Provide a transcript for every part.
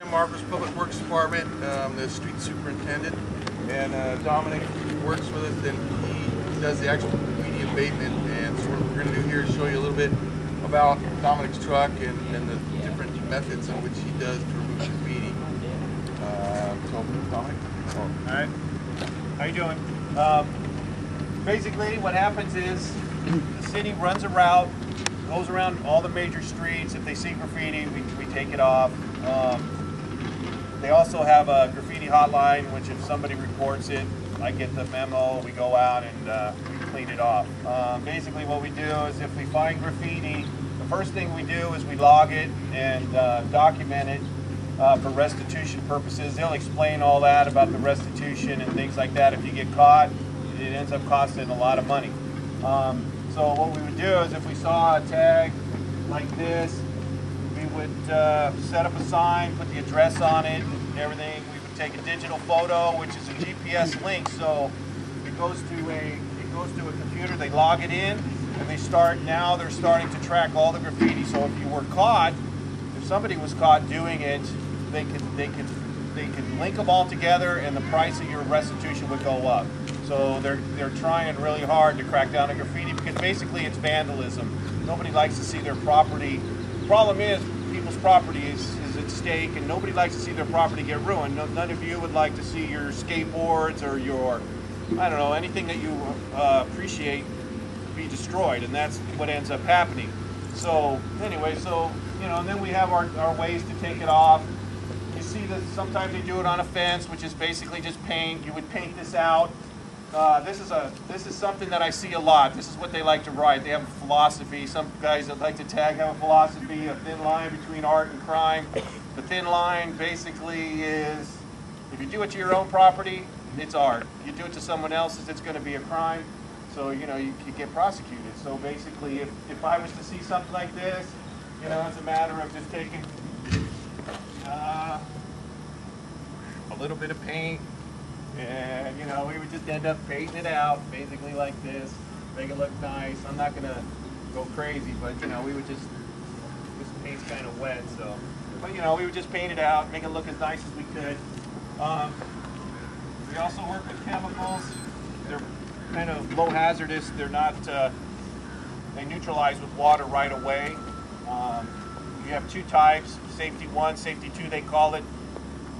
from Marcus Public Works Department, the street superintendent, and Dominic works with us, and he does the actual graffiti abatement. And so what we're going to do here is show you a little bit about Dominic's truck and the different methods in which he does to remove graffiti. So, Dominic. All right. How you doing? Basically, what happens is the city runs a route, goes around all the major streets. If they see graffiti, we take it off. They also have a graffiti hotline, which if somebody reports it, I get the memo, we go out and we clean it off. Basically what we do is if we find graffiti, the first thing we do is we log it and document it for restitution purposes. They'll explain all that about the restitution and things like that. If you get caught, it ends up costing a lot of money. So what we would do is if we saw a tag like this, we would set up a sign, put the address on it and everything. We would take a digital photo, which is a GPS link, so it goes to a computer, they log it in, and they're starting to track all the graffiti. So if you were caught, if somebody was caught doing it, they could link them all together and the price of your restitution would go up. So they're trying really hard to crack down on graffiti because basically it's vandalism. Nobody likes to see their property. The problem is people's property is at stake and nobody likes to see their property get ruined. None of you would like to see your skateboards or your, I don't know, anything that you appreciate be destroyed, and that's what ends up happening. So anyway, and then we have our ways to take it off. You see that sometimes they do it on a fence, which is basically just paint. You would paint this out. This is something that I see a lot. This is what they like to write. They have a philosophy. Some guys that like to tag have a philosophy, a thin line between art and crime. The thin line basically is if you do it to your own property, it's art. You do it to someone else's, it's going to be a crime. So you could get prosecuted. So basically, if I was to see something like this, it's a matter of just taking a little bit of paint. And we would just end up painting it out, basically like this, make it look nice. I'm not gonna go crazy, but we would just, this paint's kind of wet, so. But we would just paint it out, make it look as nice as we could. We also work with chemicals. They're kind of low hazardous. They're not, they neutralize with water right away. You have two types, safety 1, safety 2 they call it.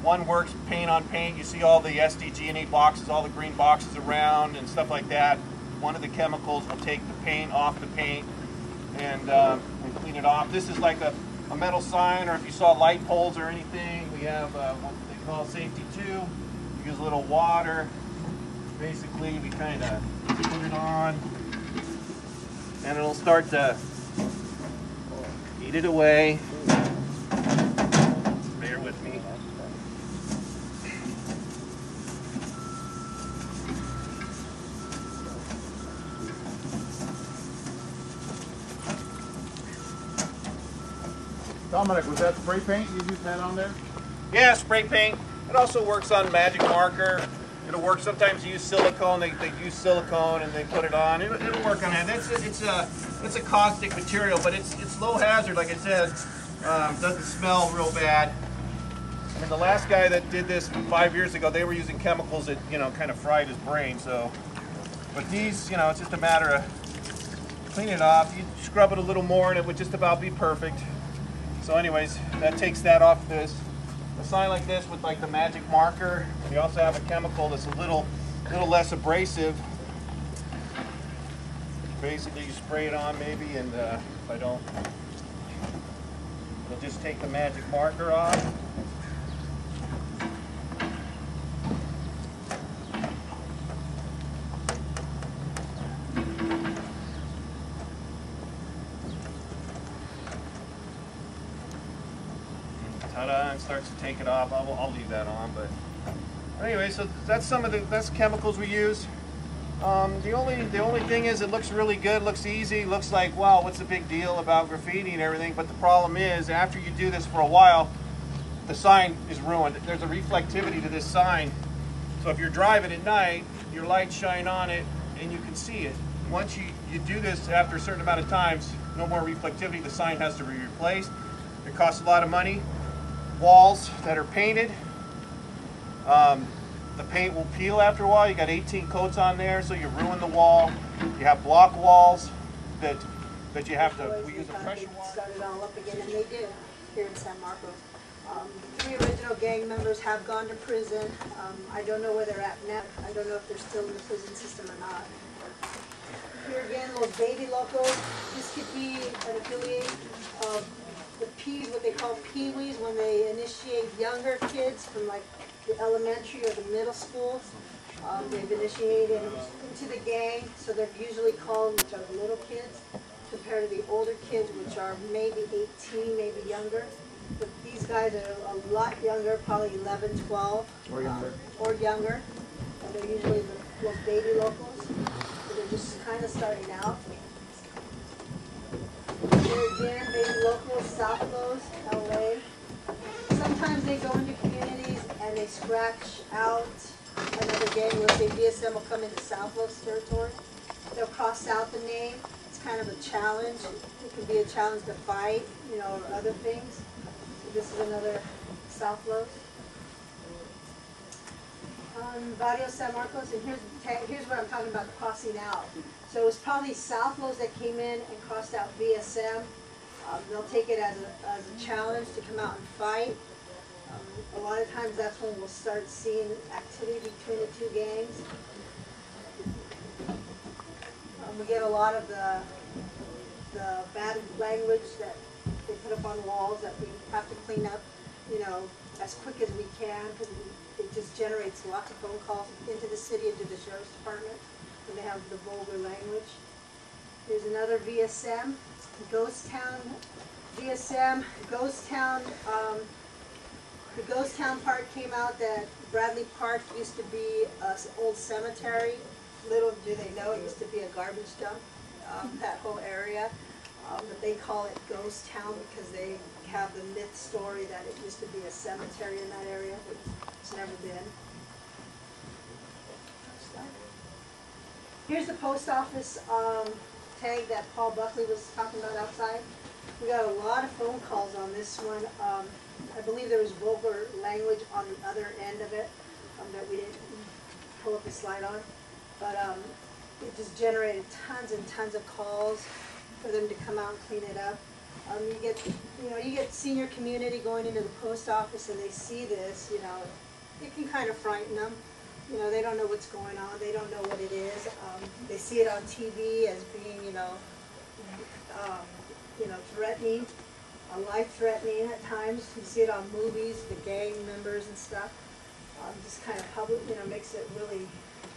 One works paint on paint. You see all the SDG&E boxes, all the green boxes around and stuff like that. One of the chemicals will take the paint off the paint and clean it off. This is like a metal sign, or if you saw light poles or anything, we have what they call safety 2. Use a little water. Basically, we kind of put it on and it'll start to eat it away. Bear with me. Dominic, was that spray paint? You used that on there? Yeah, spray paint. It also works on magic marker. It'll work. Sometimes you use silicone. They use silicone and they put it on. It'll work on that. It's a caustic material, but it's low hazard. Like I said, doesn't smell real bad. I mean, the last guy that did this 5 years ago, they were using chemicals that kind of fried his brain. So, but these, it's just a matter of cleaning it off. You scrub it a little more, and it would just about be perfect. So, anyways, that takes that off this. A sign like this with like the magic marker. We also have a chemical that's a little less abrasive. Basically, you spray it on maybe, and if I don't, we'll just take the magic marker off. Ta-da, and starts to take it off. I'll leave that on, but anyway, so that's that's chemicals we use. The only thing is it looks really good, looks easy, looks like, wow, what's the big deal about graffiti and everything, but the problem is after you do this for a while, the sign is ruined. There's a reflectivity to this sign, so if you're driving at night, your lights shine on it and you can see it. Once you do this after a certain amount of times, no more reflectivity, the sign has to be replaced. It costs a lot of money. walls that are painted. The paint will peel after a while. You got 18 coats on there, so you ruin the wall. You have block walls that you have to. We use a pressure washer. Start it all up again, and they did here in San Marcos. 3 original gang members have gone to prison. I don't know where they're at now. I don't know if they're still in the prison system or not. Here again, those baby locos. This could be an affiliate of the what they call peewees, when they initiate younger kids from like the elementary or the middle school. They've initiated into the gang, so they're usually called, which are the little kids, compared to the older kids, which are maybe 18, maybe younger. But these guys are a lot younger, probably 11, 12. Or younger. Or younger. And they're usually those baby locals. So they're just kind of starting out. Here again, baby locals, South Los, LA. Sometimes they go into communities and they scratch out another gang. Let's say VSM will come into South Los territory. They'll cross out the name. It's kind of a challenge. It can be a challenge to fight, you know, or other things. So this is another South Los. Barrio San Marcos, and here's what I'm talking about, crossing out. So it was probably South Los that came in and crossed out VSM. They'll take it as a challenge to come out and fight. A lot of times that's when we'll start seeing activity between the two gangs. We get a lot of the bad language that they put up on walls that we have to clean up, you know, as quick as we can, because it just generates lots of phone calls into the city, into the sheriff's department, when they have the vulgar language. There's another VSM, Ghost Town, VSM, Ghost Town. The Ghost Town part came out that Bradley Park used to be an old cemetery. Little do they know, it used to be a garbage dump, that whole area. But they call it Ghost Town because they have the myth story that it used to be a cemetery in that area, which it's never been. Here's the post office tag that Paul Buckley was talking about outside. We got a lot of phone calls on this one. I believe there was vulgar language on the other end of it that we didn't pull up the slide on. But it just generated tons and tons of calls for them to come out and clean it up. You get senior community going into the post office and they see this, you know, it can kind of frighten them. You know, they don't know what's going on. They don't know what it is. They see it on TV as being, threatening, life-threatening at times. You see it on movies, the gang members and stuff. Just kind of public, makes it really,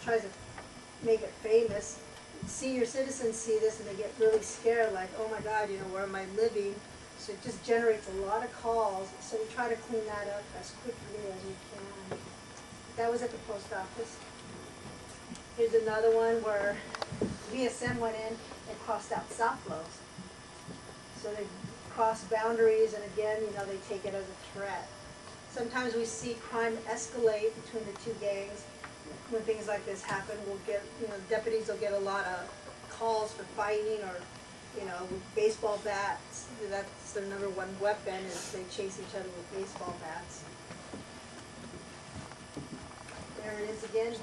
tries to make it famous. Senior citizens see this and they get really scared, like, oh my God, where am I living? So it just generates a lot of calls. So we try to clean that up as quickly as we can. That was at the post office. Here's another one where VSM went in and crossed out South Los. So they cross boundaries, and again, they take it as a threat. Sometimes we see crime escalate between the two gangs. When things like this happen, we'll get, deputies will get a lot of calls for fighting or, with baseball bats. That's their number one weapon, is they chase each other with baseball bats. There it is again,